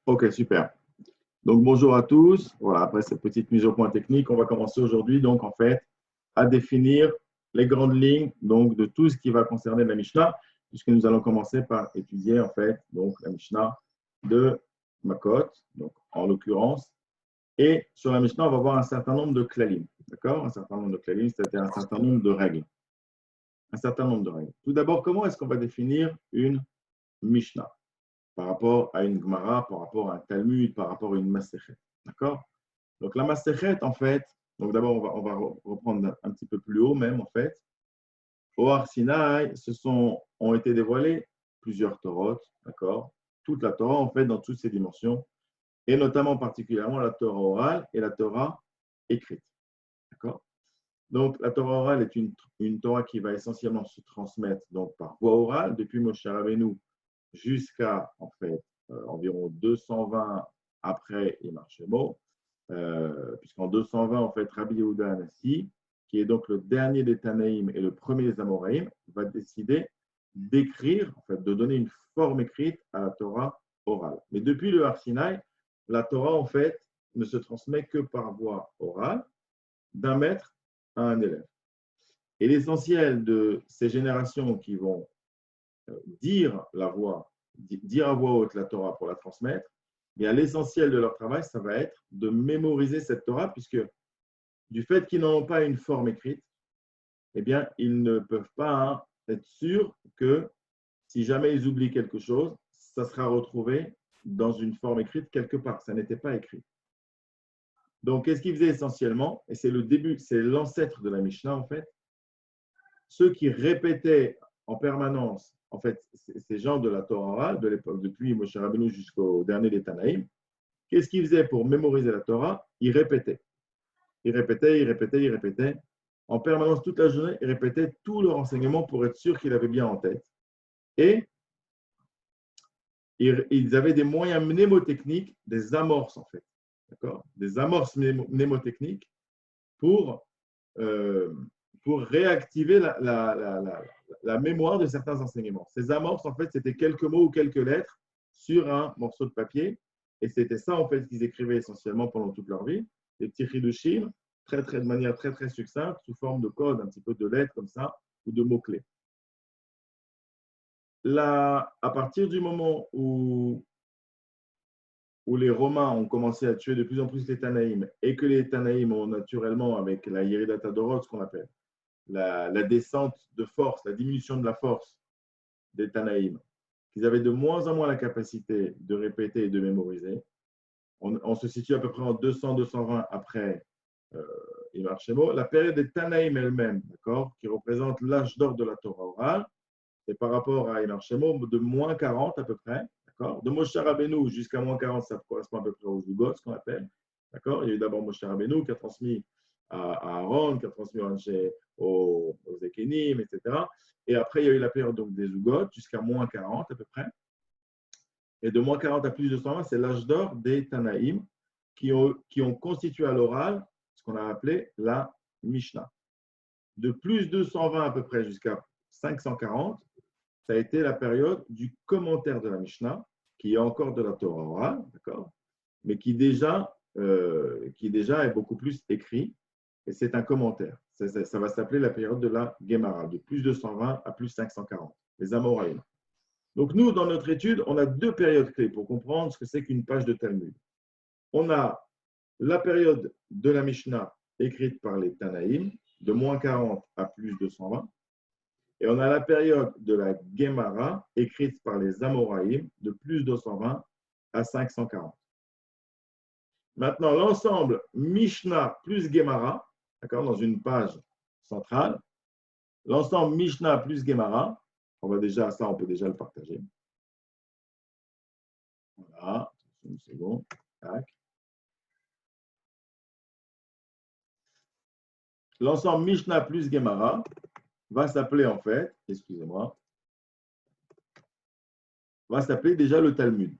Ok, super. Donc, bonjour à tous. Voilà, après cette petite mise au point technique, on va commencer aujourd'hui, donc, en fait, à définir les grandes lignes, donc, de tout ce qui va concerner la Mishnah, puisque nous allons commencer par étudier, en fait, donc, la Mishnah de Makot, donc, en l'occurrence. Et sur la Mishnah, on va voir un certain nombre de klalim, d'accord? Un certain nombre de klalim, c'est-à-dire un certain nombre de règles. Un certain nombre de règles. Tout d'abord, comment est-ce qu'on va définir une Mishnah par rapport à une Gemara, par rapport à un Talmud, par rapport à une Masechet. D'accord? Donc la Masechet, en fait, donc d'abord, on va reprendre un petit peu plus haut même, en fait. Au Har Sinaï, ont été dévoilées plusieurs Torahs, d'accord? Toute la Torah, en fait, dans toutes ses dimensions, et notamment particulièrement la Torah orale et la Torah écrite. D'accord? Donc, la Torah orale est une Torah qui va essentiellement se transmettre donc, par voie orale, depuis Moshe Rabbeinu jusqu'à en fait environ 220 après Yemar Shemo, puisqu'en 220 en fait Rabbi Yehuda Hanassi, qui est donc le dernier des Tanaïm et le premier des Amoraïm, va décider d'écrire, en fait, de donner une forme écrite à la Torah orale. Mais depuis le Har Sinaï, la Torah en fait ne se transmet que par voie orale, d'un maître à un élève. Et l'essentiel de ces générations qui vont dire à voix haute la Torah pour la transmettre, mais à l'essentiel de leur travail, ça va être de mémoriser cette Torah, puisque du fait qu'ils n'ont pas une forme écrite, eh bien, ils ne peuvent pas être sûrs que si jamais ils oublient quelque chose, ça sera retrouvé dans une forme écrite quelque part. Ça n'était pas écrit. Donc, qu'est-ce qu'ils faisaient essentiellement? Et c'est le début, c'est l'ancêtre de la Mishnah, en fait. Ceux qui répétaient en permanence, en fait, ces gens de la Torah orale, de l'époque, depuis Moshe Rabbeinu jusqu'au dernier des Tanaïm, qu'est-ce qu'ils faisaient pour mémoriser la Torah? Ils répétaient. Ils répétaient, ils répétaient, ils répétaient. En permanence, toute la journée, ils répétaient tout leur enseignement pour être sûr qu'ils avaient bien en tête. Et ils avaient des moyens mnémotechniques, des amorces, en fait. D'accord? Des amorces mnémotechniques pour pour réactiver la mémoire de certains enseignements. Ces amorces, en fait, c'était quelques mots ou quelques lettres sur un morceau de papier. Et c'était ça, en fait, qu'ils écrivaient essentiellement pendant toute leur vie. Des petits chidushim, de manière très, très succincte, sous forme de code, un petit peu de lettres comme ça, ou de mots-clés. Là, à partir du moment où les Romains ont commencé à tuer de plus en plus les Tanaïm, et que les Tanaïm ont naturellement, avec la Yeridata Dorot, ce qu'on appelle, la descente de force, la diminution de la force des Tanaïm, qu'ils avaient de moins en moins la capacité de répéter et de mémoriser. On se situe à peu près en 200-220 après Yemar Shemo. La période des Tanaïm elle-même, d'accord, qui représente l'âge d'or de la Torah orale, et par rapport à Yemar Shemo, de moins 40 à peu près, d'accord. De Moshe Rabbeinu jusqu'à moins 40, ça correspond à peu près aux Zugot, ce qu'on appelle, d'accord. Il y a eu d'abord Moshe Rabbeinu qui a transmis à Aaron, qui a transmis aux Ekenim, etc. Et après, il y a eu la période donc, des Zugot jusqu'à moins 40 à peu près. Et de moins 40 à plus de 120, c'est l'âge d'or des Tanaïm qui ont constitué à l'oral ce qu'on a appelé la Mishnah. De plus de 120 à peu près jusqu'à 540, ça a été la période du commentaire de la Mishnah, qui est encore de la Torah orale, d'accord, mais qui déjà est beaucoup plus écrit, et c'est un commentaire. Ça va s'appeler la période de la Gemara, de plus de 120 à plus 540, les Amoraïm. Donc nous, dans notre étude, on a deux périodes clés pour comprendre ce que c'est qu'une page de Talmud. On a la période de la Mishnah écrite par les Tanaïm, de moins 40 à plus de 120, et on a la période de la Gemara écrite par les Amoraïm, de plus de 120 à 540. Maintenant, l'ensemble Mishnah plus Gemara, d'accord, dans une page centrale, l'ensemble Mishnah plus Gemara, on peut déjà le partager. Voilà, une seconde. Tac. L'ensemble Mishnah plus Gemara va s'appeler en fait, va s'appeler déjà le Talmud.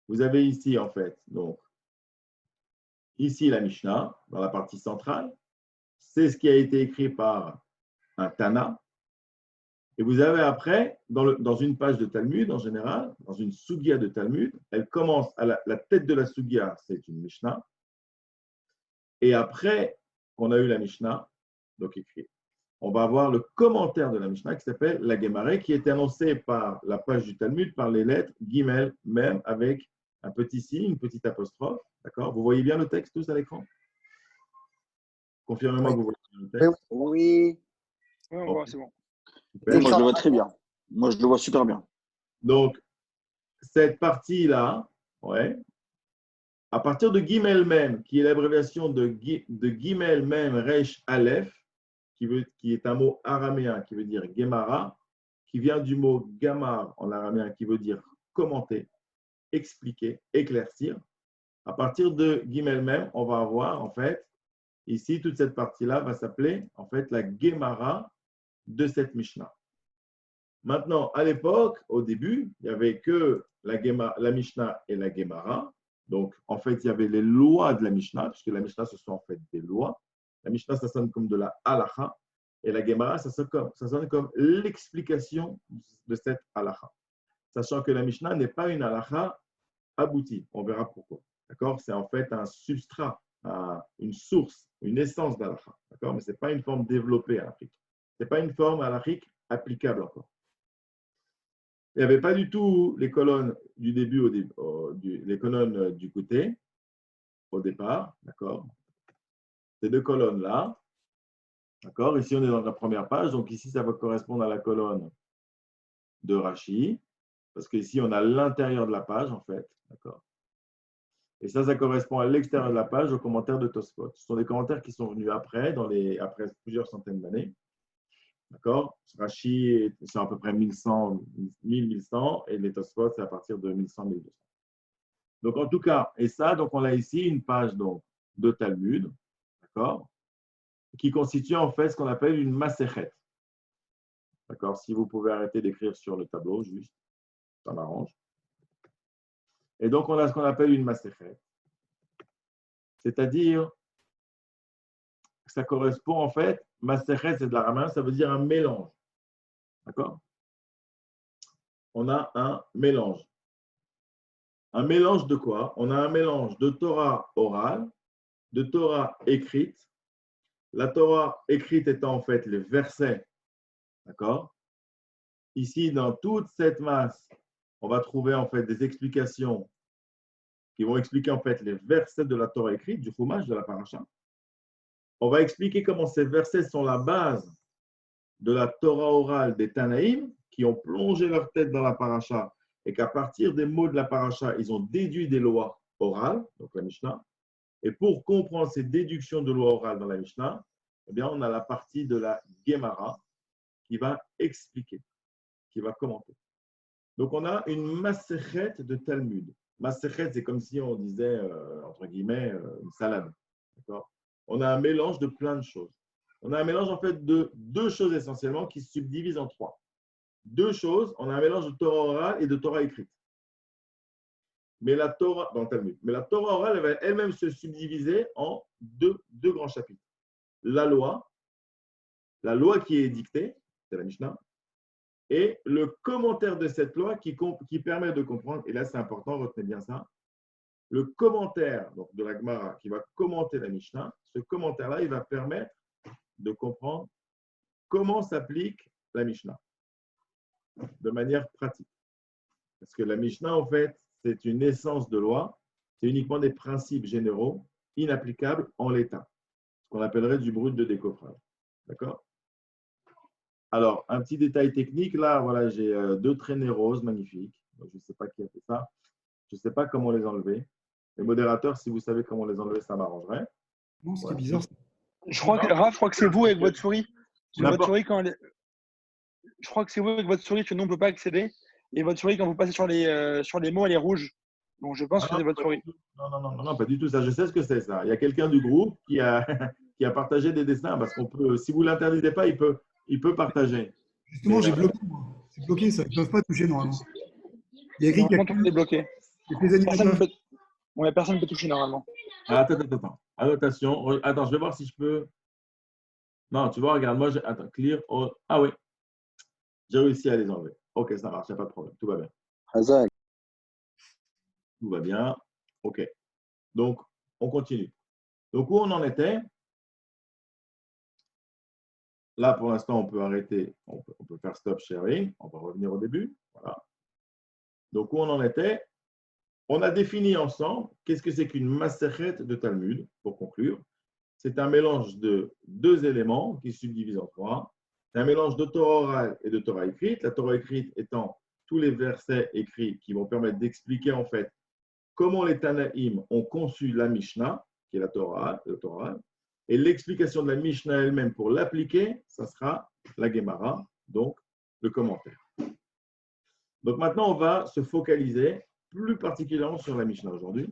Vous avez ici en fait, donc, ici la Mishnah, dans la partie centrale, c'est ce qui a été écrit par un Tana, Et vous avez après, dans une page de Talmud en général, dans une Sugya de Talmud, elle commence à la tête de la Sugya, c'est une Mishnah. Et après qu'on a eu la Mishnah, donc écrit, on va avoir le commentaire de la Mishnah qui s'appelle la Gemara, qui est annoncé par la page du Talmud par les lettres Gimel, même avec un petit signe, une petite apostrophe. D'accord? Vous voyez bien le texte tous à l'écran? Confirmez-moi Oui. que vous voyez bien le texte. Oui. Oui, on voit, c'est bon. Super. Moi, je le vois très bien. Moi, je le vois super bien. Donc, cette partie-là, ouais, à partir de Gimel Mem, qui est l'abréviation de Gimel Mem Resh Aleph, qui est un mot araméen qui veut dire Gemara, qui vient du mot Gamar en araméen qui veut dire commenter, expliquer, éclaircir. À partir de Gimel Mem, on va avoir en fait, ici, toute cette partie-là va s'appeler en fait la Gemara de cette Mishnah. Maintenant, à l'époque, au début, il n'y avait que la Mishnah et la Gemara. Donc, en fait, il y avait les lois de la Mishnah, puisque la Mishnah, ce sont en fait des lois. La Mishnah, ça sonne comme de la halacha. Et la Gemara, ça sonne comme l'explication de cette halacha. Sachant que la Mishnah n'est pas une halacha aboutie. On verra pourquoi. D'accord? C'est en fait un substrat, une source, une essence d'halacha. D'accord? Mais ce n'est pas une forme développée halachique. Ce n'est pas une forme halachique applicable encore. Il n'y avait pas du tout les colonnes du début, les colonnes du côté, au départ, d'accord? Ces deux colonnes-là, d'accord? Ici, on est dans la première page, donc ici, ça va correspondre à la colonne de Rashi, parce qu'ici, on a l'intérieur de la page, en fait, d'accord? Et ça correspond à l'extérieur de la page, aux commentaires de Tosfot. Ce sont des commentaires qui sont venus après, après plusieurs centaines d'années. D'accord? Rashi, c'est à peu près 1100, et les Tosfot, c'est à partir de 1100, 1200. Donc, en tout cas, et ça, donc on a ici une page donc, de Talmud, d'accord? Qui constitue en fait ce qu'on appelle une Masechet. D'accord? Si vous pouvez arrêter d'écrire sur le tableau, juste, ça m'arrange. Et donc, on a ce qu'on appelle une Masechet. C'est-à-dire, ça correspond en fait, Masechet, c'est de l'araméen, ça veut dire un mélange. D'accord? On a un mélange. Un mélange de quoi? On a un mélange de Torah orale, de Torah écrite. La Torah écrite étant en fait les versets. D'accord? Ici, dans toute cette masse, on va trouver en fait des explications qui vont expliquer en fait les versets de la Torah écrite, du Chumash, de la Paracha. On va expliquer comment ces versets sont la base de la Torah orale des Tanaïm, qui ont plongé leur tête dans la Paracha et qu'à partir des mots de la Paracha, ils ont déduit des lois orales, donc la Mishnah. Et pour comprendre ces déductions de lois orales dans la Mishnah, eh bien, on a la partie de la Gemara qui va expliquer, qui va commenter. Donc, on a une Masechet de Talmud. Masechet, c'est comme si on disait, entre guillemets, une salade. D'accord? On a un mélange de plein de choses. On a un mélange, en fait, de deux choses essentiellement qui se subdivisent en trois. Deux choses, on a un mélange de Torah orale et de Torah écrite. Mais la Torah, dans le Talmud, mais la Torah orale, elle va elle-même se subdiviser en deux grands chapitres. La loi qui est dictée, c'est la Mishnah, et le commentaire de cette loi qui permet de comprendre, et là c'est important, retenez bien ça, le commentaire donc, de la Gemara qui va commenter la Mishnah, ce commentaire-là, il va permettre de comprendre comment s'applique la Mishnah de manière pratique. Parce que la Mishnah, en fait, c'est une essence de loi, c'est uniquement des principes généraux inapplicables en l'état, ce qu'on appellerait du brut de décoffrage. D'accord? Alors, un petit détail technique, là, voilà, j'ai deux traînées roses magnifiques. Je ne sais pas qui a fait ça. Je ne sais pas comment les enlever. Les modérateurs, si vous savez comment les enlever, ça m'arrangerait. Non, c'était bizarre. Je crois que c'est vous avec votre souris. Votre souris, je crois que c'est vous avec votre souris que nous, on ne peut pas accéder. Et votre souris, quand vous passez sur les mots, elle est rouge. Donc, je pense que c'est votre souris. Non, pas du tout ça. Je sais ce que c'est ça. Il y a quelqu'un du groupe qui a, qui a partagé des dessins parce qu'on peut, si vous ne l'interdisez pas, il peut partager. Justement, j'ai bloqué. C'est bloqué, ça. Ils ne peuvent pas toucher normalement. Il y a écrit qu'il y a tout est bloqué. les animateurs. Personne ne peut toucher normalement. Ah, attends. Annotation. Attends, je vais voir si je peux. Non, tu vois, regarde, moi, attends, clear. Ah oui. J'ai réussi à les enlever. Ok, ça marche, il n'y a pas de problème. Tout va bien. Hazak. Tout va bien. Ok. Donc, on continue. Donc, où on en était? Là, pour l'instant, on peut arrêter. On peut faire stop sharing. On va revenir au début. Voilà. Donc, où on en était? On a défini ensemble qu'est-ce que c'est qu'une Masechet de Talmud, pour conclure. C'est un mélange de deux éléments qui se subdivisent en trois. C'est un mélange de Torah orale et de Torah écrite. La Torah écrite étant tous les versets écrits qui vont permettre d'expliquer en fait comment les Tanaïm ont conçu la Mishnah, qui est la Torah, le Torah, et l'explication de la Mishnah elle-même pour l'appliquer, ça sera la Gemara, donc le commentaire. Donc maintenant, on va se focaliser plus particulièrement sur la Mishnah aujourd'hui.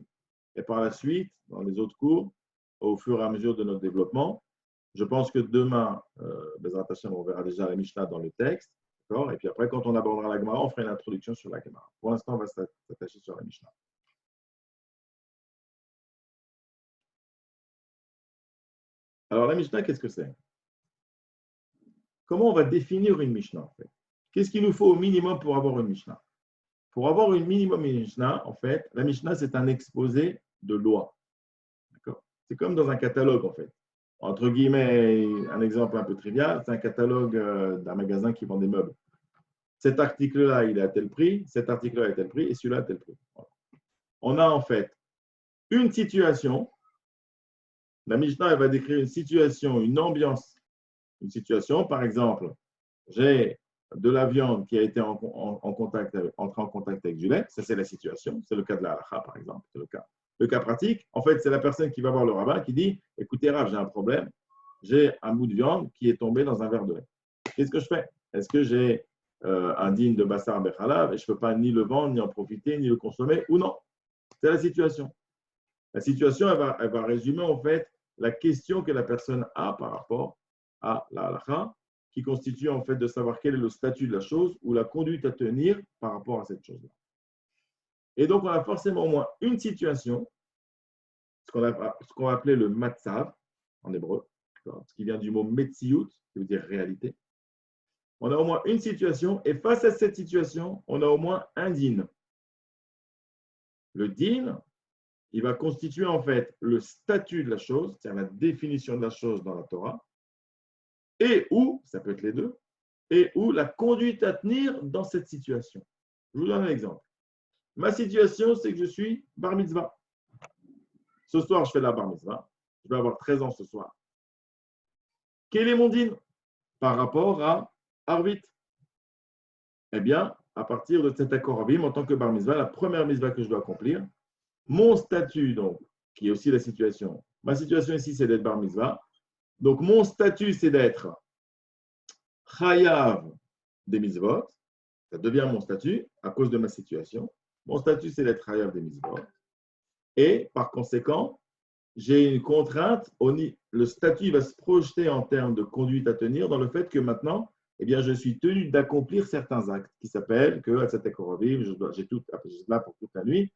Et par la suite, dans les autres cours, au fur et à mesure de notre développement, je pense que demain, Bezrat Hashem, on verra déjà la Mishnah dans le texte. Et puis après, quand on abordera la Gemara, on fera une introduction sur la Gemara. Pour l'instant, on va s'attacher sur la Mishnah. Alors, la Mishnah, qu'est-ce que c'est? Comment on va définir une Mishnah, en fait? Qu'est-ce qu'il nous faut au minimum pour avoir une Mishnah? Pour avoir une minimum Mishnah, en fait, la Mishnah, c'est un exposé de loi. C'est comme dans un catalogue, en fait. Entre guillemets, un exemple un peu trivial, c'est un catalogue d'un magasin qui vend des meubles. Cet article-là, il est à tel prix, cet article-là est à tel prix, et celui-là à tel prix. Voilà. On a en fait une situation. La Mishnah, elle va décrire une situation, une ambiance. Une situation, par exemple, j'ai de la viande qui a été entrée en contact avec du lait. Ça, c'est la situation. C'est le cas de la halakha, par exemple. C'est le cas. Le cas pratique, en fait, c'est la personne qui va voir le rabbin qui dit « Écoutez, Rav, j'ai un problème. J'ai un bout de viande qui est tombé dans un verre de lait. Qu'est-ce que je fais? Est-ce que j'ai un digne de Bassar Bechalav et je ne peux pas ni le vendre, ni en profiter, ni le consommer ou non? C'est la situation. La situation, elle va résumer en fait la question que la personne a par rapport à la halakha, qui constitue en fait de savoir quel est le statut de la chose ou la conduite à tenir par rapport à cette chose-là. Et donc, on a forcément au moins une situation, ce qu'on va appeler le matzav en hébreu, ce qui vient du mot metziut, qui veut dire réalité. On a au moins une situation, et face à cette situation, on a au moins un din. Le din, il va constituer en fait le statut de la chose, c'est-à-dire la définition de la chose dans la Torah, et ou, ça peut être les deux, et ou la conduite à tenir dans cette situation. Je vous donne un exemple. Ma situation, c'est que je suis bar mitzvah. Ce soir, je fais la bar mitzvah. Je vais avoir 13 ans ce soir. Quel est mon din par rapport à Arvit? Eh bien, à partir de cet accord Arvim, en tant que bar mitzvah, la première mitzvah que je dois accomplir, mon statut, donc, qui est aussi la situation. Ma situation ici, c'est d'être bar mitzvah. Donc, mon statut, c'est d'être chayav des mitzvot. Ça devient mon statut à cause de ma situation. Mon statut, c'est d'être chayav des mitzvot. Et par conséquent, j'ai une contrainte. Le statut va se projeter en termes de conduite à tenir dans le fait que maintenant, eh bien, je suis tenu d'accomplir certains actes qui s'appellent que à cet Ekoraviv, j'ai là pour toute la nuit,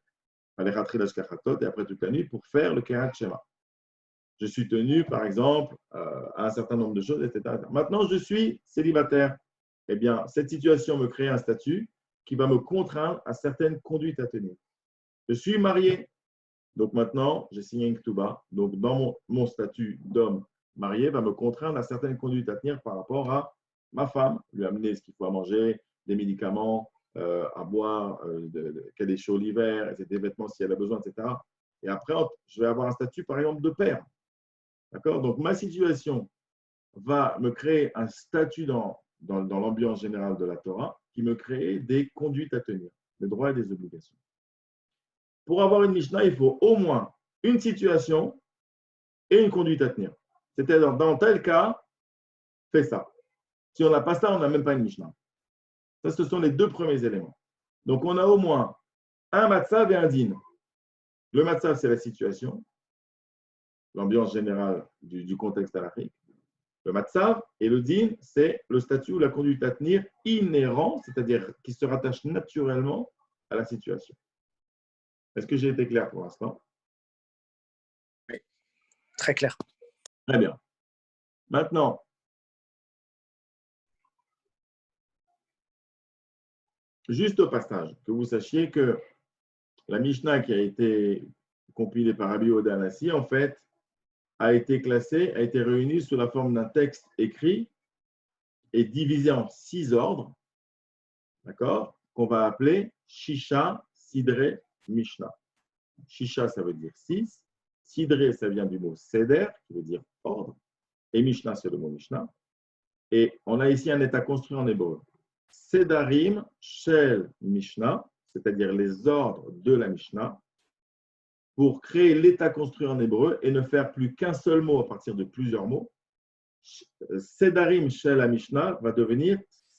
aller ratrer la shkachatot et après toute la nuit pour faire le Kerat Shema. Je suis tenu, par exemple, à un certain nombre de choses, etc. Maintenant, je suis célibataire. Eh bien, cette situation me crée un statut qui va me contraindre à certaines conduites à tenir. Je suis marié. Donc maintenant, j'ai signé une ketouba. Donc, dans mon statut d'homme marié, va me contraindre à certaines conduites à tenir par rapport à ma femme, lui amener ce qu'il faut à manger, des médicaments, à boire, qu'elle est chaud l'hiver, des vêtements si elle a besoin, etc. Et après, je vais avoir un statut, par exemple, de père. D'accord? Donc, ma situation va me créer un statut dans l'ambiance générale de la Torah qui me crée des conduites à tenir, des droits et des obligations. Pour avoir une Mishnah, il faut au moins une situation et une conduite à tenir. C'est-à-dire, dans tel cas, fais ça. Si on n'a pas ça, on n'a même pas une Mishnah. Ça, ce sont les deux premiers éléments. Donc, on a au moins un matzav et un din. Le matzav, c'est la situation, l'ambiance générale du contexte halakhique. Le matzav et le din, c'est le statut ou la conduite à tenir inhérent, c'est-à-dire qui se rattache naturellement à la situation. Est-ce que j'ai été clair pour l'instant? Oui, très clair. Très bien. Maintenant, juste au passage, que vous sachiez que la Mishnah qui a été compilée par Rabbi Yehuda Hanassi, en fait, a été classée, a été réunie sous la forme d'un texte écrit et divisé en 6 ordres, d'accord, qu'on va appeler Shisha, Sidre, Mishnah. Shisha, ça veut dire 6. Sidre, ça vient du mot Seder, qui veut dire ordre. Et Mishnah, c'est le mot Mishnah. Et on a ici un état construit en hébreu. Sedarim Shel Mishnah, c'est-à-dire les ordres de la Mishnah, pour créer l'état construit en hébreu et ne faire plus qu'un seul mot à partir de plusieurs mots. Sedarim Shel la Mishnah va devenir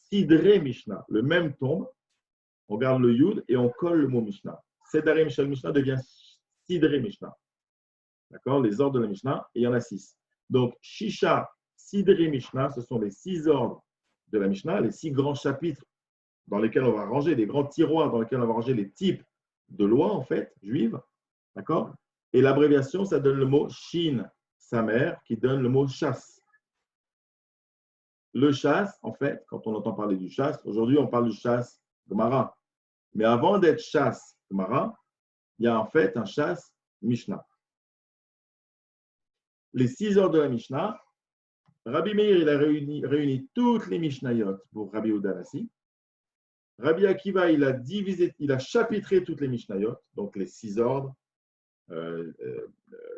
Sidre Mishnah. Le même tombe, on garde le Yud et on colle le mot Mishnah. Sedarim Shel Mishnah devient Sidre Mishnah. D'accord? Les ordres de la Mishnah, et il y en a 6. Donc, Shisha, Sidre Mishnah, ce sont les 6 ordres de la Mishnah, les 6 grands chapitres dans lesquels on va ranger, les grands tiroirs dans lesquels on va ranger les types de lois, en fait, juives. D'accord? Et l'abréviation, ça donne le mot Shin, sa mère, qui donne le mot chasse. Le chasse, en fait, quand on entend parler du chasse, aujourd'hui, on parle du chasse Gemara. Mais avant d'être chasse Gemara, il y a en fait un chasse Mishnah. Les 6 ordres de la Mishnah, Rabbi Meir, il a réuni toutes les Mishnayot pour Rabbi Yehuda Hanassi. Rabbi Akiva, il a chapitré toutes les Mishnayot, donc les 6 ordres,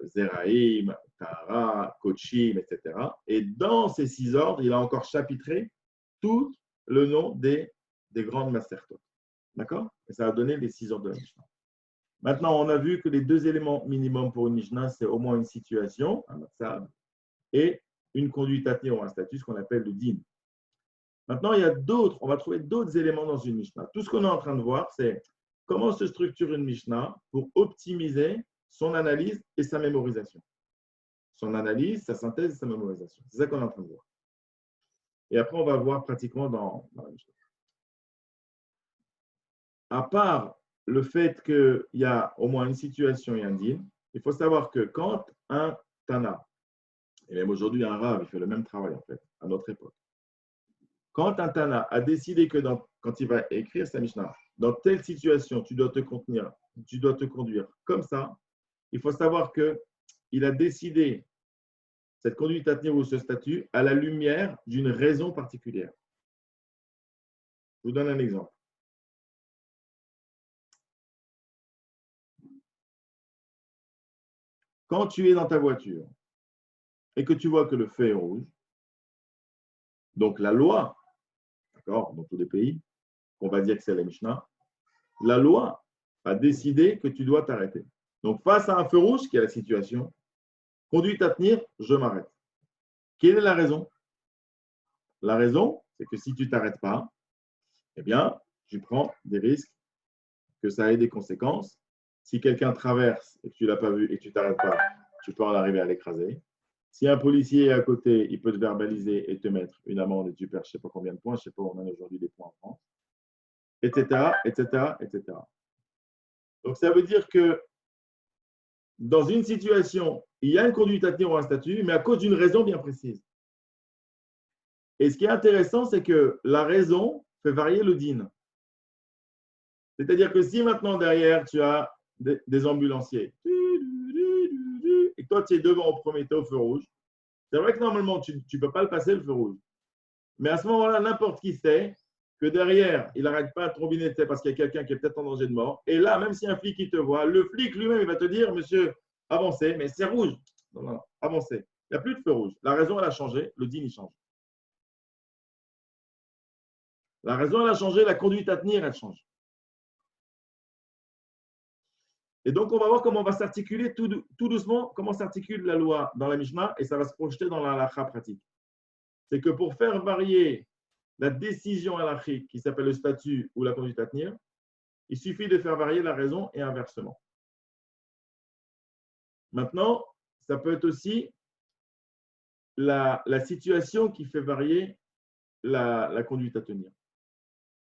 Zeraïm, Tahara, Kochim, etc. Et dans ces 6 ordres, il a encore chapitré tout le nom des grandes Masertot. D'accord? Et ça a donné les 6 ordres de la Mishnah. Maintenant, on a vu que les 2 éléments minimum pour une Mishnah, c'est au moins une situation, un matzab, et une conduite à tenir ou un statut, ce qu'on appelle le din. Maintenant, on va trouver d'autres éléments dans une Mishnah. Tout ce qu'on est en train de voir, c'est comment se structure une Mishnah pour optimiser son analyse et sa mémorisation. Son analyse, sa synthèse et sa mémorisation. C'est ça qu'on est en train de voir. Et après, on va voir pratiquement dans la Mishnah. À part le fait qu'il y a au moins une situation et un din, il faut savoir que quand un Tana, et même aujourd'hui un Rav, il fait le même travail en fait, à notre époque, quand un Tana a décidé que quand il va écrire sa Mishnah, dans telle situation, tu dois te conduire comme ça, il faut savoir qu'il a décidé cette conduite à tenir ou ce statut à la lumière d'une raison particulière. Je vous donne un exemple. Quand tu es dans ta voiture et que tu vois que le feu est rouge, donc la loi, d'accord, dans tous les pays, on va dire que c'est la Mishnah, la loi a décidé que tu dois t'arrêter. Donc face à un feu rouge, qui est la situation, conduite à tenir, je m'arrête. Quelle est la raison? La raison, c'est que si tu ne t'arrêtes pas, eh bien, tu prends des risques que ça ait des conséquences. Si quelqu'un traverse et que tu ne l'as pas vu et que tu ne t'arrêtes pas, tu peux en arriver à l'écraser. Si un policier est à côté, il peut te verbaliser et te mettre une amende et tu perds je ne sais pas combien de points, je ne sais pas où on a aujourd'hui des points en France, etc., etc., etc. Donc, ça veut dire que dans une situation, il y a une conduite à tenir ou un statut, mais à cause d'une raison bien précise. Et ce qui est intéressant, c'est que la raison fait varier le din. C'est-à-dire que si maintenant derrière, tu as des ambulanciers, et que toi, tu es devant au premier, tu es au feu rouge, c'est vrai que normalement, tu ne peux pas le passer, le feu rouge. Mais à ce moment-là, n'importe qui sait que derrière, il n'arrête pas de trombiner parce qu'il y a quelqu'un qui est peut-être en danger de mort. Et là, même si un flic qui te voit, le flic lui-même, il va te dire, monsieur, avancez, mais c'est rouge. Non, non, avancez. Il n'y a plus de feu rouge. La raison, elle a changé, le din, il change. La raison, elle a changé, la conduite à tenir, elle change. Et donc, on va voir comment on va s'articuler tout doucement, comment s'articule la loi dans la Mishnah et ça va se projeter dans la halakha pratique. C'est que pour faire varier la décision halakhique qui s'appelle le statut ou la conduite à tenir, il suffit de faire varier la raison et inversement. Maintenant, ça peut être aussi la situation qui fait varier la conduite à tenir.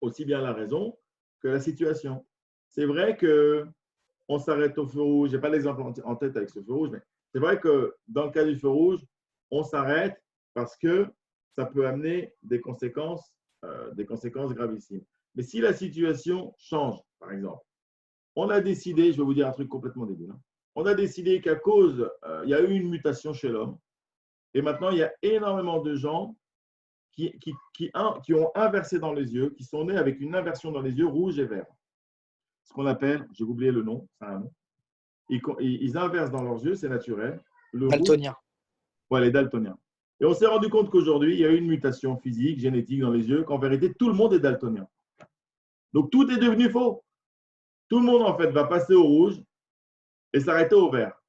Aussi bien la raison que la situation. C'est vrai qu'on s'arrête au feu rouge. Je n'ai pas l'exemple en tête avec ce feu rouge, mais c'est vrai que dans le cas du feu rouge, on s'arrête parce que ça peut amener des conséquences gravissimes. Mais si la situation change, par exemple, on a décidé, je vais vous dire un truc complètement débile, hein, on a décidé qu'à cause, il y a eu une mutation chez l'homme, et maintenant il y a énormément de gens qui ont inversé dans les yeux, qui sont nés avec une inversion dans les yeux rouge et vert. Ce qu'on appelle, j'ai oublié le nom, c'est un nom. Ils inversent dans leurs yeux, c'est naturel. Daltonien. Ouais, les daltoniens. Et on s'est rendu compte qu'aujourd'hui, il y a eu une mutation physique, génétique dans les yeux, qu'en vérité, tout le monde est daltonien. Donc, tout est devenu faux. Tout le monde, en fait, va passer au rouge et s'arrêter au vert.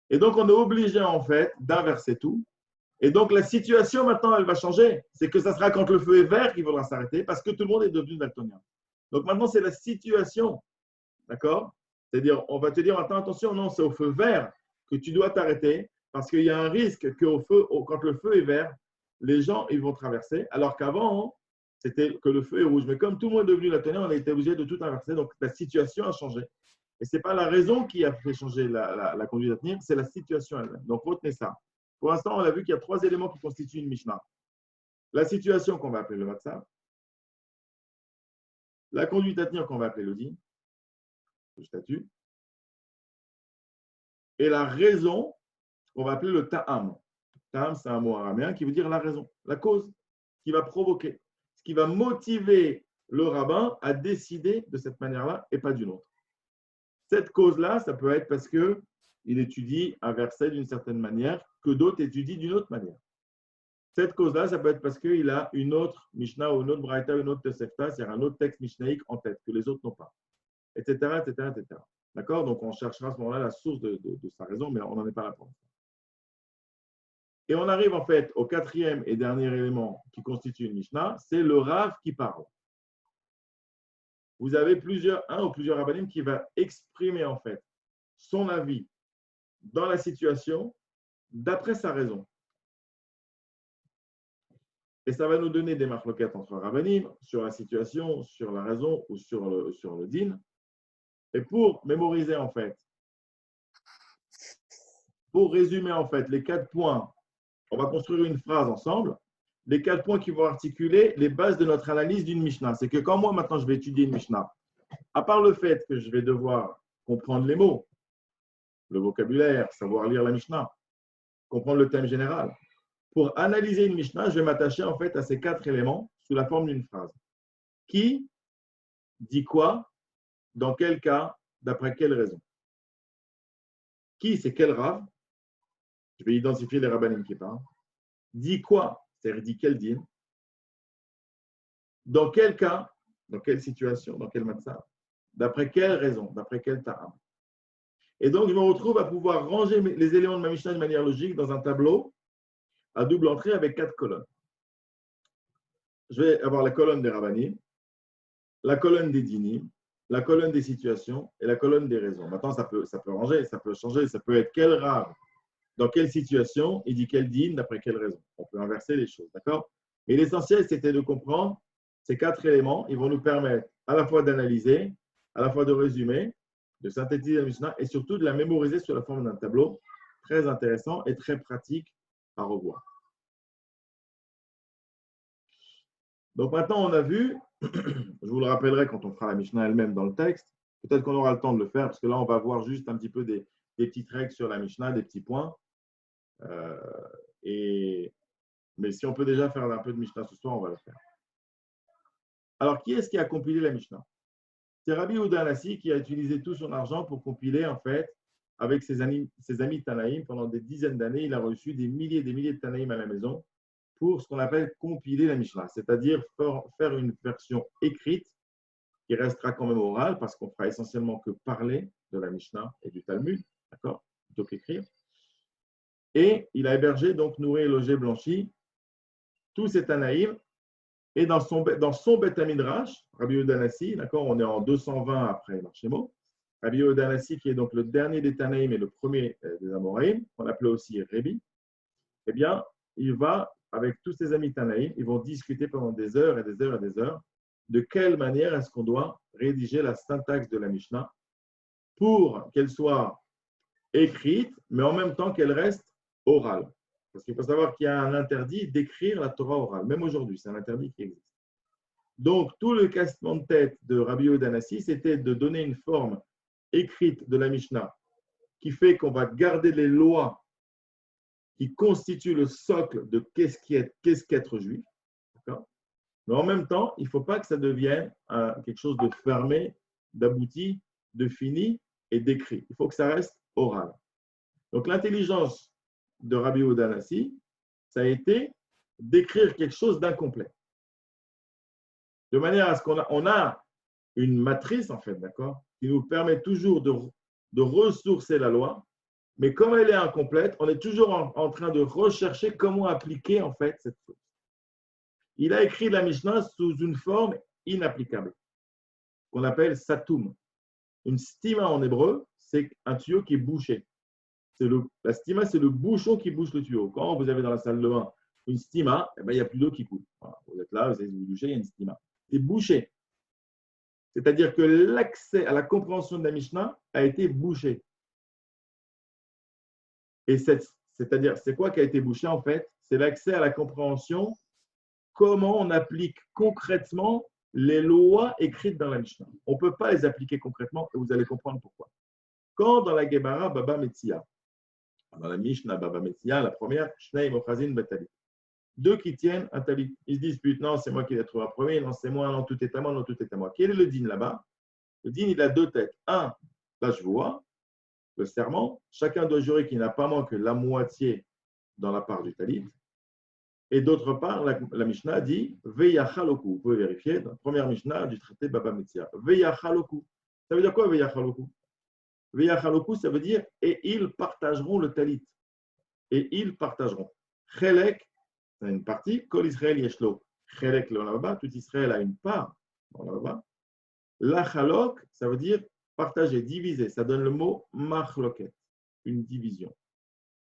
Et donc, on est obligé, en fait, d'inverser tout. Et donc, la situation, maintenant, elle va changer. C'est que ça sera quand le feu est vert qu'il faudra s'arrêter parce que tout le monde est devenu daltonien. Donc, maintenant, c'est la situation. D'accord? C'est-à-dire, on va te dire, attends, attention, non, c'est au feu vert que tu dois t'arrêter parce qu'il y a un risque quand le feu est vert, les gens, ils vont traverser. Alors qu'avant, c'était que le feu est rouge. Mais comme tout le monde est devenu daltonien, on a été obligé de tout inverser. Donc, la situation a changé. Et ce n'est pas la raison qui a fait changer la conduite à tenir, c'est la situation elle-même. Donc, retenez ça. Pour l'instant, on a vu qu'il y a 3 éléments qui constituent une Mishnah. La situation qu'on va appeler le Matzah, la conduite à tenir qu'on va appeler le Din, le statut, et la raison qu'on va appeler le Ta'am. Ta'am, c'est un mot araméen qui veut dire la raison, la cause, qui va provoquer, ce qui va motiver le rabbin à décider de cette manière-là et pas d'une autre. Cette cause-là, ça peut être parce qu'il étudie un verset d'une certaine manière que d'autres étudient d'une autre manière. Cette cause-là, ça peut être parce qu'il a une autre Mishnah ou une autre Braïta, une autre Tosefta, c'est-à-dire un autre texte mishnaïque en tête que les autres n'ont pas, etc., etc., etc. D'accord? Donc, on cherchera à ce moment-là la source de sa raison, mais on n'en est pas là pour l'instant. Et on arrive en fait au 4e et dernier élément qui constitue une Mishnah, c'est le Rav qui parle. Vous avez un ou plusieurs rabbanim qui va exprimer en fait son avis dans la situation d'après sa raison. Et ça va nous donner des marloquettes entre rabbanim sur la situation, sur la raison ou sur le din. Et pour mémoriser en fait, pour résumer en fait les 4 points, on va construire une phrase ensemble, les 4 points qui vont articuler les bases de notre analyse d'une Mishnah. C'est que quand moi maintenant je vais étudier une Mishnah, à part le fait que je vais devoir comprendre les mots, le vocabulaire, savoir lire la Mishnah, comprendre le thème général, pour analyser une Mishnah, je vais m'attacher en fait à ces 4 éléments sous la forme d'une phrase. Qui dit quoi, dans quel cas, d'après quelle raison? Qui, c'est quel Rav? Je vais identifier les rabbanim qui parlent. Dit quoi? C'est-à-dire dit quel din? Dans quel cas? Dans quelle situation? Dans quel matzah? D'après quelle raison? D'après quel ta'am? Et donc, je me retrouve à pouvoir ranger les éléments de ma Mishnah de manière logique dans un tableau à double entrée avec 4 colonnes. Je vais avoir la colonne des rabbanim, la colonne des dinim, la colonne des situations et la colonne des raisons. Maintenant, ça peut ranger, ça peut changer, ça peut être quel rav, dans quelle situation, il dit quel din, d'après quelle raison. On peut inverser les choses, d'accord? Mais l'essentiel, c'était de comprendre ces 4 éléments. Ils vont nous permettre à la fois d'analyser, à la fois de résumer, de synthétiser la Mishnah et surtout de la mémoriser sous la forme d'un tableau très intéressant et très pratique à revoir. Donc maintenant, on a vu, je vous le rappellerai quand on fera la Mishnah elle-même dans le texte, peut-être qu'on aura le temps de le faire, parce que là, on va voir juste un petit peu des petites règles sur la Mishnah, des petits points. Mais si on peut déjà faire un peu de Mishnah ce soir, on va le faire. Alors, qui est-ce qui a compilé la Mishnah? C'est Rabbi Yehuda Hanassi qui a utilisé tout son argent pour compiler, en fait, avec ses amis Tanaïm. Pendant des dizaines d'années, il a reçu des milliers et des milliers de Tanaïm à la maison pour ce qu'on appelle compiler la Mishnah, c'est-à-dire faire une version écrite qui restera quand même orale parce qu'on fera essentiellement que parler de la Mishnah et du Talmud, d'accord, plutôt qu'écrire. Et il a hébergé, donc, nourri, logé, blanchi, tous ces Tanaïm. Et dans son Beth Midrash, Rabbi Yehuda Hanassi, d'accord, on est en 220 après Marchémo, Rabbi Yehuda Hanassi, qui est donc le dernier des Tanaïm et le premier des Amoraïm, qu'on appelait aussi Rébi, eh bien, il va, avec tous ses amis Tanaïm, ils vont discuter pendant des heures et des heures et des heures de quelle manière est-ce qu'on doit rédiger la syntaxe de la Mishnah pour qu'elle soit écrite, mais en même temps qu'elle reste orale. Parce qu'il faut savoir qu'il y a un interdit d'écrire la Torah orale. Même aujourd'hui, c'est un interdit qui existe. Donc, tout le cassement de tête de Rabbi Yehuda Hanassi, c'était de donner une forme écrite de la Mishnah qui fait qu'on va garder les lois qui constituent le socle de qu'est-ce qu'être juif. D'accord ? Mais en même temps, il ne faut pas que ça devienne quelque chose de fermé, d'abouti, de fini et d'écrit. Il faut que ça reste oral. Donc, l'intelligence de Rabbi Yehuda Hanassi, ça a été d'écrire quelque chose d'incomplet. De manière à ce qu'on a une matrice, en fait, d'accord, qui nous permet toujours de ressourcer la loi, mais comme elle est incomplète, on est toujours en train de rechercher comment appliquer, en fait, cette chose. Il a écrit la Mishnah sous une forme inapplicable, qu'on appelle satum. Une stima en hébreu, c'est un tuyau qui est bouché. La stima, c'est le bouchon qui bouche le tuyau. Quand vous avez dans la salle de bain une stima, eh ben, il n'y a plus d'eau qui coule. Voilà. Vous êtes là, vous allez vous doucher, il y a une stima. C'est bouché. C'est-à-dire que l'accès à la compréhension de la Mishnah a été bouché. Et c'est-à-dire, c'est quoi qui a été bouché en fait? C'est l'accès à la compréhension, comment on applique concrètement les lois écrites dans la Mishnah. On ne peut pas les appliquer concrètement et vous allez comprendre pourquoi. Quand dans la Gemara, Baba Metzia, dans la Mishnah, Baba Metzia, la première, Shnei Mochazin Batalit. Deux qui tiennent un talit. Ils se disputent, non, c'est moi qui l'ai trouvé en premier, non, c'est moi, non, tout est à moi, non, tout est à moi. Quel est le din là-bas? Le din, il a deux têtes. Un, là je vois, le serment, chacun doit jurer qu'il n'a pas moins que la moitié dans la part du talit. Et d'autre part, la Mishnah dit Veyachaloku. Vous pouvez vérifier dans la première Mishnah du traité Baba Metzia. Veyachaloku. Ça veut dire quoi Veyachaloku? Veyachaloku, ça veut dire et ils partageront le talit. Et ils partageront. Chelek, c'est une partie. Kol Israël yeshlo. Chelek le Baba, tout Israël a une part dans le Baba. La chalok, ça veut dire partager, diviser. Ça donne le mot machloket, une division.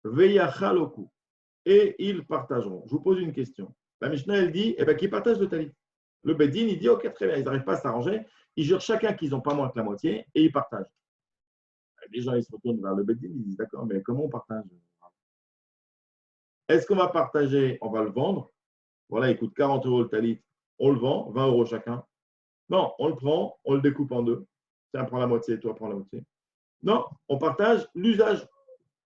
Veyachaloku. Et ils partageront. Je vous pose une question. La Mishnah, elle dit, qui partage le talit? Le Bedin, il dit, ok, très bien, ils n'arrivent pas à s'arranger. Ils jurent chacun qu'ils n'ont pas moins que la moitié et ils partagent. Les gens, ils se retournent vers le Bedin, ils disent, d'accord, mais comment on partage? Est-ce qu'on va partager? On va le vendre. Voilà, il coûte 40 € le talit. On le vend, 20 € chacun. Non, on le prend, on le découpe en deux. Tiens, prends la moitié, toi, prends la moitié. Non, on partage l'usage.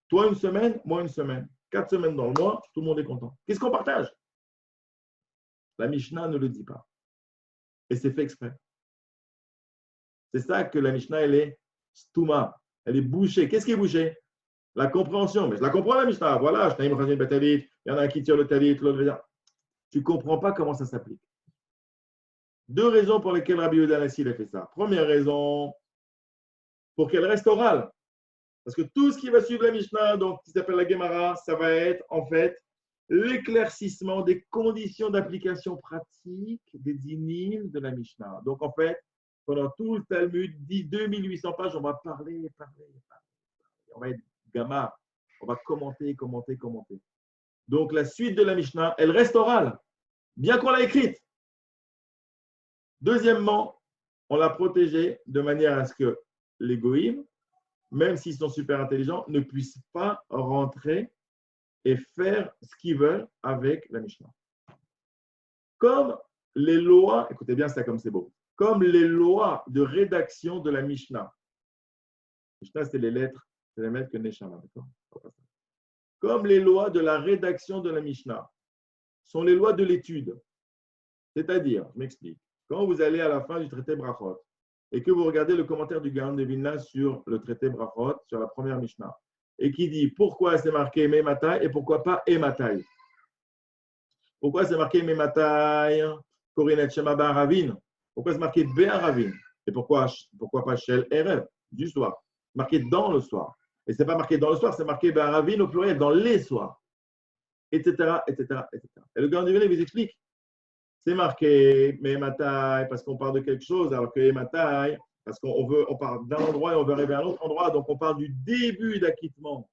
Toi, une semaine, moi, une semaine. 4 semaines dans le mois, tout le monde est content. Qu'est-ce qu'on partage? La Mishnah ne le dit pas. Et c'est fait exprès. C'est ça que la Mishnah, elle est stouma. Elle est bouchée. Qu'est-ce qui est bouché? La compréhension. Mais je la comprends, la Mishnah. Voilà, il y en a un qui tire le talit, l'autre veut dire. Tu ne comprends pas comment ça s'applique. Deux raisons pour lesquelles Rabbi Yehuda Hanassi a fait ça. Première raison, pour qu'elle reste orale. Parce que tout ce qui va suivre la Mishnah, donc qui s'appelle la Gemara, ça va être en fait l'éclaircissement des conditions d'application pratique des dinim de la Mishnah. Donc en fait, pendant tout le Talmud, 2800 pages, on va parler. On va être gamma, on va commenter. Donc la suite de la Mishnah, elle reste orale, bien qu'on l'a écrite. Deuxièmement, on l'a protégée de manière à ce que les goïms, même s'ils sont super intelligents, ne puissent pas rentrer et faire ce qu'ils veulent avec la Mishnah. Comme les lois, écoutez bien ça comme c'est beau, comme les lois de rédaction de la Mishnah. Mishnah, c'est les lettres que Neshama, d'accord? Comme les lois de la rédaction de la Mishnah sont les lois de l'étude. C'est-à-dire, je m'explique, quand vous allez à la fin du traité Brachot, et que vous regardez le commentaire du Gaon de Vilna sur le traité Brachot, sur la première Mishnah, et qui dit pourquoi c'est marqué Mematai et pourquoi pas Ematai. Pourquoi c'est marqué Mematai, Korinet Shema Ba'aravin? Pourquoi c'est marqué Be'aravin? Et pourquoi pas Shel Erev, du soir? Marqué dans le soir. Et ce n'est pas marqué dans le soir, c'est marqué Be'aravin au pluriel, dans les soirs. Etc. Et le Gaon de Vilna vous explique. C'est marqué Mematai parce qu'on parle de quelque chose, alors que Ematai, parce on part d'un endroit et on veut arriver à un autre endroit. Donc, on parle du début d'acquittement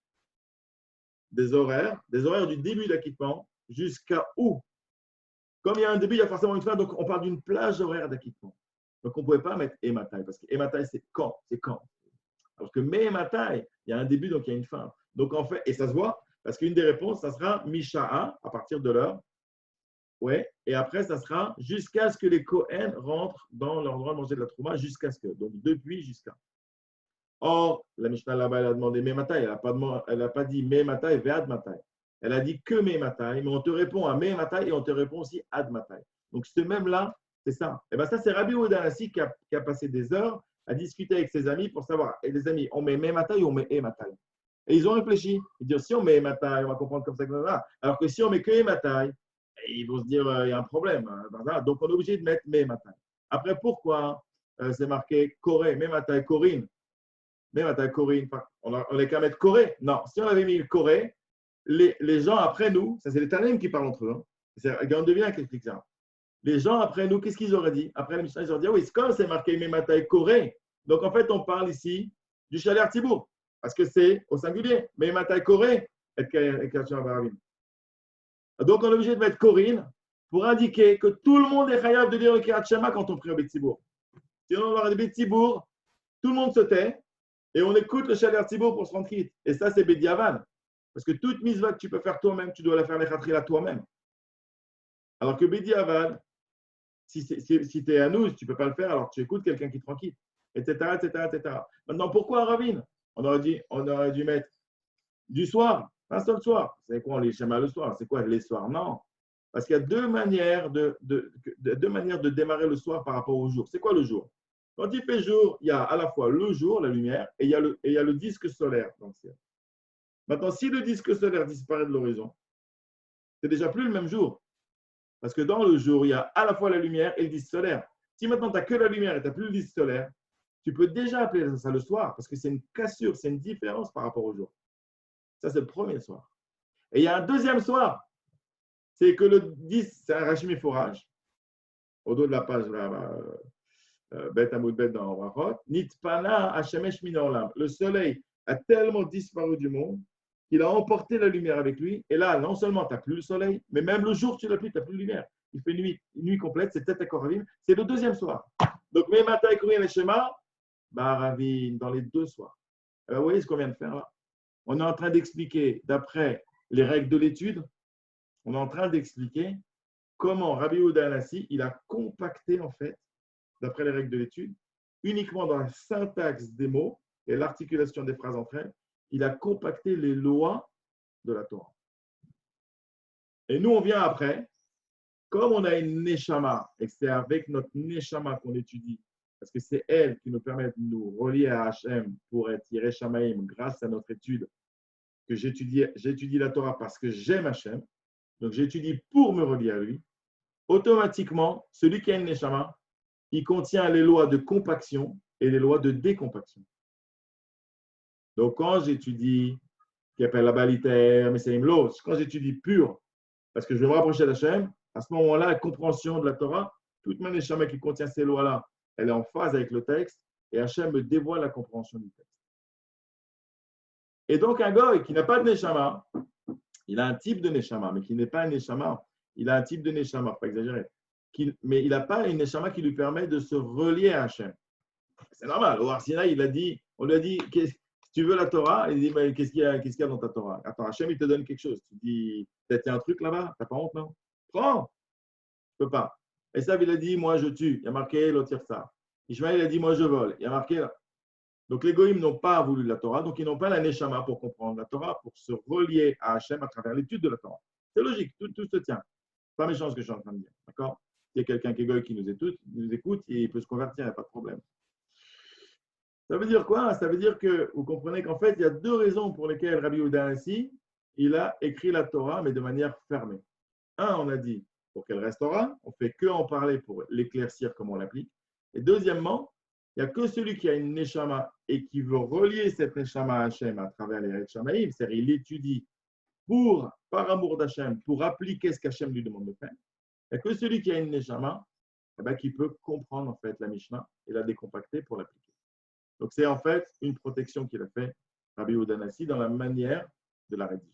des horaires du début d'acquittement jusqu'à où. Comme il y a un début, il y a forcément une fin. Donc, on parle d'une plage horaire d'acquittement. Donc, on ne pouvait pas mettre Ematai parce que Ematai, c'est quand. Alors que Mematai, il y a un début, donc il y a une fin. Donc, en fait, et ça se voit, parce qu'une des réponses, ça sera Misha'a, à partir de l'heure Ouais, et après, ça sera jusqu'à ce que les Kohen rentrent dans leur droit de manger de la trouma, jusqu'à ce que. Donc, depuis, jusqu'à. Or, la Mishnah là-bas, elle a demandé Mematai. Elle n'a pas dit Mematai, Ve'ad Matai. Elle a dit que Mematai, mais on te répond à Mematai et on te répond aussi Ad Matai. Donc, ce même-là, c'est ça. Et bien, ça, c'est Rabbi Yehuda Hanassi qui a passé des heures à discuter avec ses amis pour savoir, et les amis, on met Mematai ou on met Ematai. Et ils ont réfléchi. Ils disent, si on met Ematai, on va comprendre comme ça, alors que si on met que Ematai, ils vont se dire, il y a un problème. Donc, on est obligé de mettre Mematai. Après, pourquoi c'est marqué Corée, Mematai, Corinne? Même à ta Corée, on n'est qu'à mettre Corée. Non, si on avait mis le Corée, les gens après nous, ça c'est les Tanaïm qui parlent entre eux. C'est Gaon de Vilna qui explique ça. Les gens après nous, qu'est-ce qu'ils auraient dit? Après la Mishnah, ils auraient dit, ah oui, c'est comme c'est marqué Memataï Corée. Donc en fait, on parle ici du Chaler Tibour, parce que c'est au singulier. Memataï Corée, donc on est obligé de mettre Corinne pour indiquer que tout le monde est chayav de dire le Kirat Shema quand on prie au Bet Tibour. Sinon, on aura des Bet Tibour, tout le monde se tait. Et on écoute le Chaler Tibour pour se rendre quitte. Et ça, c'est Bediavan. Parce que toute mitzvah que tu peux faire toi-même, tu dois la faire les khatrila toi-même. Alors que Bediavan, si tu es à nous, tu ne peux pas le faire, alors tu écoutes quelqu'un qui te rend quitte. Etc., etc., etc. Maintenant, pourquoi Ravine on aurait dû mettre du soir, un seul soir. C'est quoi, on les schémas le soir? C'est quoi les soirs? Non. Parce qu'il y a deux manières de démarrer le soir par rapport au jour. C'est quoi le jour? Quand il fait jour, il y a à la fois le jour, la lumière, et il y a le disque solaire dans le ciel. Maintenant, si le disque solaire disparaît de l'horizon, c'est déjà plus le même jour. Parce que dans le jour, il y a à la fois la lumière et le disque solaire. Si maintenant, tu n'as que la lumière et tu n'as plus le disque solaire, tu peux déjà appeler ça le soir, parce que c'est une cassure, c'est une différence par rapport au jour. Ça, c'est le premier soir. Et il y a un deuxième soir, c'est que le disque, c'est un rachim et forage, au dos de la page là, Bet Amoud Bet dans Brachot, Nitpana Hashemesh Minorlam. Le soleil a tellement disparu du monde qu'il a emporté la lumière avec lui. Et là, non seulement tu n'as plus le soleil, mais même le jour, tu n'as plus, tu n'as plus de lumière. Il fait nuit complète, c'est Tête à Koravim. C'est le deuxième soir. Donc, Memata et Kourien et Shema, Ravin, dans les deux soirs. Alors, vous voyez ce qu'on vient de faire là? On est en train d'expliquer, d'après les règles de l'étude, on est en train d'expliquer comment Rabbi Yehuda Hanassi, il a compacté en fait, d'après les règles de l'étude, uniquement dans la syntaxe des mots et l'articulation des phrases entre elles, il a compacté les lois de la Torah. Et nous, on vient après, comme on a une neshama, et c'est avec notre neshama qu'on étudie, parce que c'est elle qui nous permet de nous relier à Hachem pour être Yireh Shamaim grâce à notre étude, que j'étudie la Torah parce que j'aime Hachem, donc j'étudie pour me relier à lui, automatiquement, celui qui a une neshama, il contient les lois de compaction et les lois de décompaction. Donc, quand j'étudie, qui appelle la balitaire, mais c'est imlos, quand j'étudie pur, parce que je veux me rapprocher d'Hachem, à ce moment-là, la compréhension de la Torah, toute ma neshama qui contient ces lois-là, elle est en phase avec le texte, et Hachem me dévoile la compréhension du texte. Et donc, un goy qui n'a pas de neshama, il a un type de neshama, mais qui n'est pas un neshama, il a un type de neshama, pas exagérer. Mais il n'a pas une neshama qui lui permet de se relier à Hachem. C'est normal. Au Arsinaï, on lui a dit, si tu veux la Torah, il dit, mais qu'est-ce qu'il y a dans ta Torah? Attends, Hachem, il te donne quelque chose. Tu dis, peut-être il y a un truc là-bas, tu n'as pas honte, non? Prends. Tu ne peux pas. Esav, il a dit, moi je tue. Il y a marqué, l'autre ça. Ishmaël, il a dit, moi je vole. Il y a marqué là. Donc les goïms n'ont pas voulu la Torah, donc ils n'ont pas la neshama pour comprendre la Torah, pour se relier à Hachem à travers l'étude de la Torah. C'est logique, tout se tient. Pas méchant ce que je suis en train de dire. D'accord? S'il y a quelqu'un qui est goy qui nous écoute, il peut se convertir, il n'y a pas de problème. Ça veut dire quoi? Ça veut dire que vous comprenez qu'en fait, il y a deux raisons pour lesquelles Rabbi Yehuda Hanassi, il a écrit la Torah, mais de manière fermée. Un, on a dit, pour qu'elle reste Torah, on ne fait que en parler pour l'éclaircir comme on l'applique. Et deuxièmement, il n'y a que celui qui a une neshama et qui veut relier cette neshama à Hachem à travers les règles shamaïm, c'est-à-dire il étudie par amour d'Hachem, pour appliquer ce qu'Hachem lui demande de faire. Il n'y a que celui qui a une neshama qui peut comprendre en fait la Mishnah et la décompacter pour l'appliquer. Donc, c'est en fait une protection qu'il a fait Rabbi Yehuda Hanassi dans la manière de la rédiger.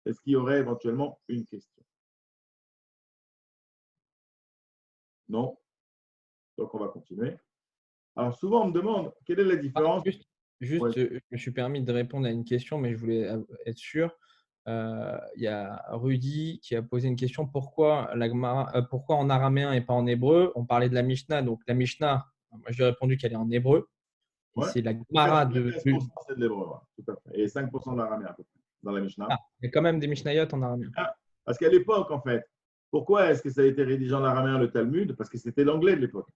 Est-ce qu'il y aurait éventuellement une question? Non? Donc, on va continuer. Alors, souvent, on me demande quelle est la différence. Juste, Ouais. je me suis permis de répondre à une question, mais je voulais être sûr. Il y a Rudy qui a posé une question. Pourquoi pourquoi en araméen et pas en hébreu? On parlait de la Mishnah. Donc, la Mishnah, moi, je lui ai répondu qu'elle est en hébreu. Et Ouais. c'est la Gemara 15%, c'est de l'hébreu, ouais, tout à fait. Et 5% de l'araméen à peu près dans la Mishnah. Ah, il y a quand même des Mishnayot en araméen. Parce qu'à l'époque, en fait, pourquoi est-ce que ça a été rédigé en araméen le Talmud? Parce que c'était l'anglais de l'époque.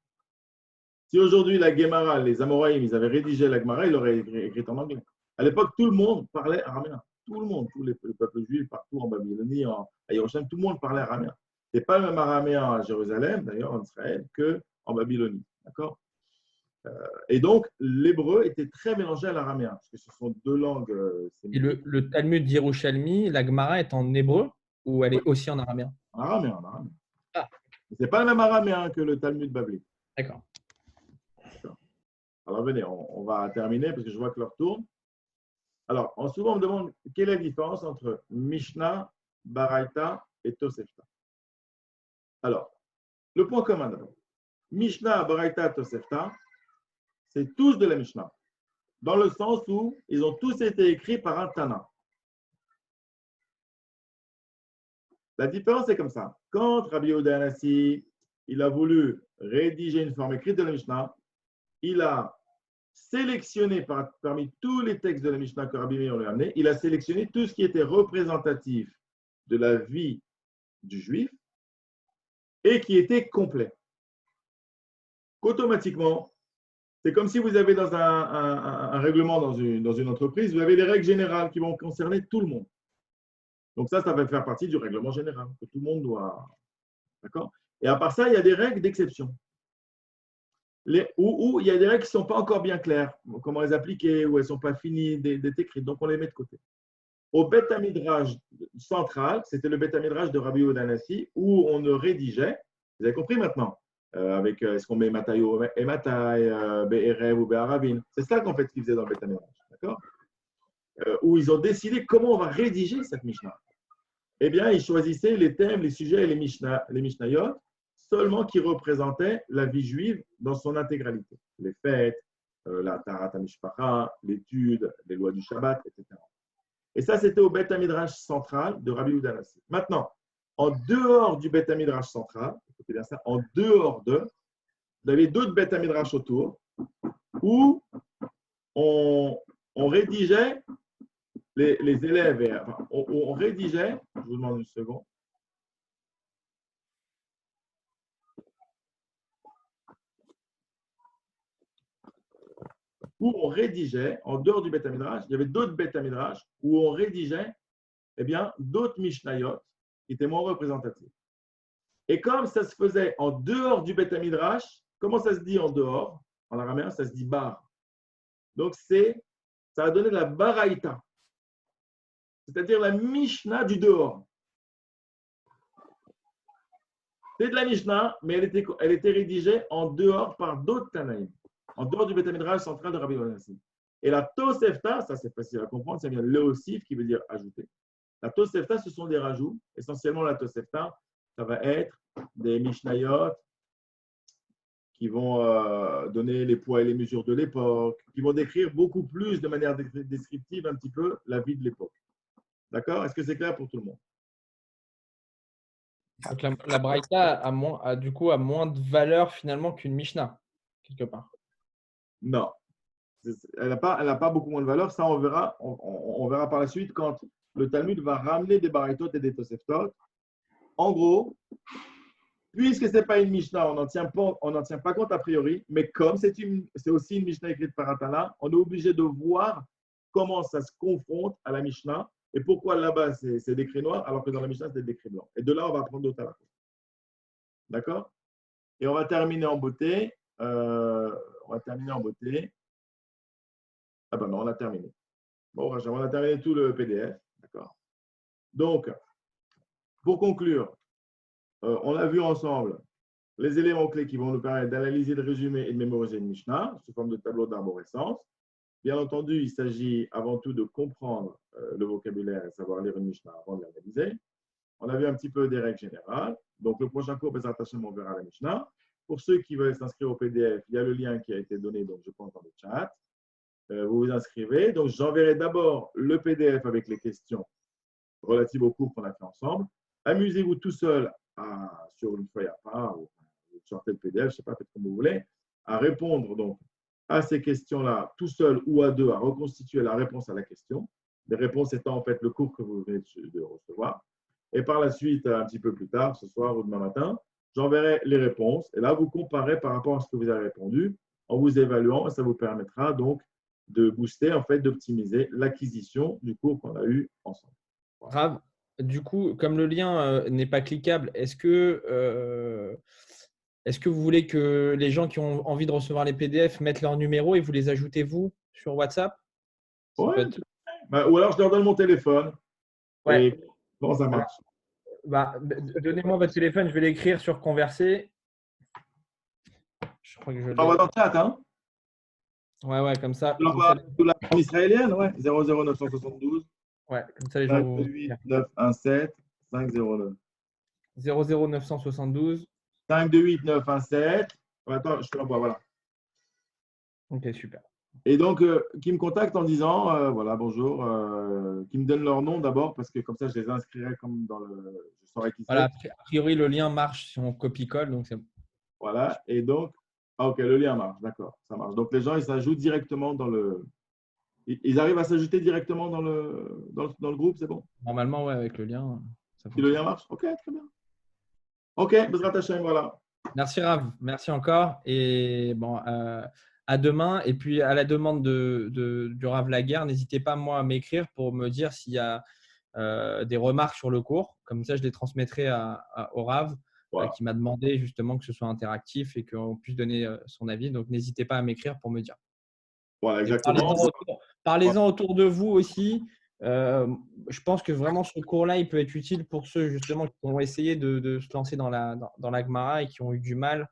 Si aujourd'hui la Gemara, les Amoraïm, ils avaient rédigé la Gemara, ils l'auraient écrite en anglais. À l'époque, tout le monde parlait araméen. Tout le monde, tous les peuples juifs partout en Babylonie, à Yerushalayim, tout le monde parlait araméen. Ce n'est pas le même araméen à Jérusalem, d'ailleurs, en Israël, qu'en Babylonie. D'accord? Et donc, l'hébreu était très mélangé à l'araméen, parce que ce sont deux langues. Et le Talmud d'Yerushalmi, la Gemara est en hébreu ou elle est aussi en araméen? En araméen, en araméen. Ah. Ce n'est pas le même araméen que le Talmud Bavli. D'accord. Alors, venez, on va terminer parce que je vois que l'heure tourne. Alors, souvent, on me demande quelle est la différence entre Mishnah, Baraita et Tosefta. Alors, le point commun d'abord. Mishnah, Baraita, Tosefta, c'est tous de la Mishnah, dans le sens où ils ont tous été écrits par un Tana. La différence est comme ça. Quand Rabbi Yehuda Hanassi, il a voulu rédiger une forme écrite de la Mishnah, il a sélectionné parmi tous les textes de la Mishnah que Rabbi Meir lui a amené, il a sélectionné tout ce qui était représentatif de la vie du juif et qui était complet. Automatiquement, c'est comme si vous avez dans un règlement dans une entreprise, vous avez des règles générales qui vont concerner tout le monde. Donc ça va faire partie du règlement général que tout le monde doit. D'accord? Et à part ça, il y a des règles d'exception. Où il y a des règles qui ne sont pas encore bien claires, comment les appliquer, ou elles ne sont pas finies d'être écrites, donc on les met de côté. Au Beth Midrash central, c'était le Beth Midrash de Rabbi Yehuda Hanassi, où on rédigeait, vous avez compris maintenant, avec est-ce qu'on met Matayo et Matai, Be'erev ou Be'aravin, c'est ça qu'en fait qu'ils faisaient dans le Beth Midrash, d'accord? Où ils ont décidé comment on va rédiger cette Mishnah. Eh bien, ils choisissaient les thèmes, les sujets et les Mishnayot, seulement qui représentaient la vie juive dans son intégralité. Les fêtes, la Tarat HaMishpacha, l'étude, les lois du Shabbat, etc. Et ça, c'était au Beth Midrash central de Rabbi Yehuda Hanassi. Maintenant, en dehors du Beth Midrash central, écoutez bien ça, en dehors vous avez d'autres Beth Midrash autour où on rédigeait les élèves, on rédigeait, je vous demande une seconde, où on rédigeait, en dehors du Beth Midrash, il y avait d'autres Beth Midrash où on rédigeait d'autres Mishnayot qui étaient moins représentatifs. Et comme ça se faisait en dehors du Beth Midrash, comment ça se dit en dehors? En araméen, ça se dit bar. Donc, ça a donné la baraïta, c'est-à-dire la Mishnah du dehors. C'est de la Mishnah, mais elle était rédigée en dehors par d'autres Tanaïm, en dehors du Beth Midrash central de Rabbi Yehuda Hanassi. Et la Tosefta, ça c'est facile à comprendre, ça vient de Leosif qui veut dire ajouter. La Tosefta, ce sont des rajouts. Essentiellement, la Tosefta, ça va être des Mishnayot qui vont donner les poids et les mesures de l'époque, qui vont décrire beaucoup plus de manière descriptive un petit peu la vie de l'époque. D'accord? Est-ce que c'est clair pour tout le monde? Donc la Braïta a du coup moins de valeur finalement qu'une Mishnah, quelque part. Non. Elle n'a pas beaucoup moins de valeur. Ça, on verra par la suite quand le Talmud va ramener des Baraïtot et des Toseftot. En gros, puisque ce n'est pas une Mishnah, on n'en tient pas compte a priori, mais comme c'est aussi une Mishnah écrite par un Tana, on est obligé de voir comment ça se confronte à la Mishnah et pourquoi là-bas c'est décrit noir alors que dans la Mishnah c'est décrit blanc. Et de là, on va prendre d'autres halachot. D'accord? Et on va terminer en beauté. Ah ben non, on a terminé. Bon, on a terminé tout le PDF. D'accord? Donc, pour conclure, on a vu ensemble les éléments clés qui vont nous permettre d'analyser, de résumer et de mémoriser une Mishnah sous forme de tableau d'arborescence. Bien entendu, il s'agit avant tout de comprendre le vocabulaire et savoir lire une Mishnah avant de l'analyser. On a vu un petit peu des règles générales. Donc, le prochain cours, présentation, on verra la Mishnah. Pour ceux qui veulent s'inscrire au PDF, il y a le lien qui a été donné, donc je pense dans le chat. Vous vous inscrivez. Donc, j'enverrai d'abord le PDF avec les questions relatives au cours qu'on a fait ensemble. Amusez-vous tout seul sur une feuille à part ou sortez le PDF, je ne sais pas, faites comme vous voulez, à répondre donc à ces questions-là tout seul ou à deux, à reconstituer la réponse à la question. Les réponses étant en fait le cours que vous venez de recevoir. Et par la suite, un petit peu plus tard, ce soir ou demain matin, j'enverrai les réponses. Et là, vous comparez par rapport à ce que vous avez répondu en vous évaluant. Et ça vous permettra donc de booster, en fait, d'optimiser l'acquisition du cours qu'on a eu ensemble. Rav, du coup, comme le lien n'est pas cliquable, est-ce que vous voulez que les gens qui ont envie de recevoir les PDF mettent leur numéro et vous les ajoutez vous sur WhatsApp? Ouais. Ou alors, je leur donne mon téléphone. Ouais. Et comment ça marche? Donnez-moi votre téléphone, je vais l'écrire sur Converser. Je crois que je l'envoie dans le chat, hein? Ouais, comme ça. Tu l'envoies sous la forme israélienne, ouais. 00972. Ouais, comme ça les gens vont. 528 917 509. 00972. 528 917. Attends, je te l'envoie, voilà. Ok, super. Et donc, qui me contactent en disant, voilà, bonjour, qui me donnent leur nom d'abord, parce que comme ça, je les inscrirai comme dans le… Je saurai qui c'est. Voilà, a priori, le lien marche si on copie-colle. Donc voilà, et donc… Ah, ok, le lien marche, d'accord, ça marche. Donc, les gens, ils s'ajoutent directement dans le… Ils arrivent à s'ajouter directement dans le groupe, c'est bon? Normalement, ouais, avec le lien. Ça si le lien marche? Ok, très bien. Ok, Bezrat Hashem, voilà. Merci Rav, merci encore. Et bon, à demain. Et puis, à la demande du Rav Laguerre, n'hésitez pas, moi, à m'écrire pour me dire s'il y a des remarques sur le cours. Comme ça, je les transmettrai au Rav Voilà. qui m'a demandé justement que ce soit interactif et qu'on puisse donner son avis. Donc, n'hésitez pas à m'écrire pour me dire. Voilà, exactement. Parlez-en autour de vous aussi. Je pense que vraiment ce cours-là, il peut être utile pour ceux justement qui ont essayé de se lancer dans la Gemara et qui ont eu du mal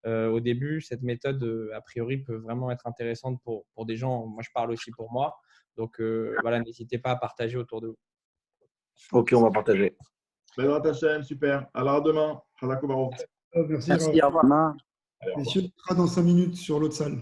au début. Cette méthode, a priori, peut vraiment être intéressante pour des gens. Moi, je parle aussi pour moi. Donc, voilà, n'hésitez pas à partager autour de vous. Ok, on va partager. Bezrat Hashem, super. Alors, à demain. Merci, Merci, au revoir. Messieurs, on sera dans 5 minutes sur l'autre salle.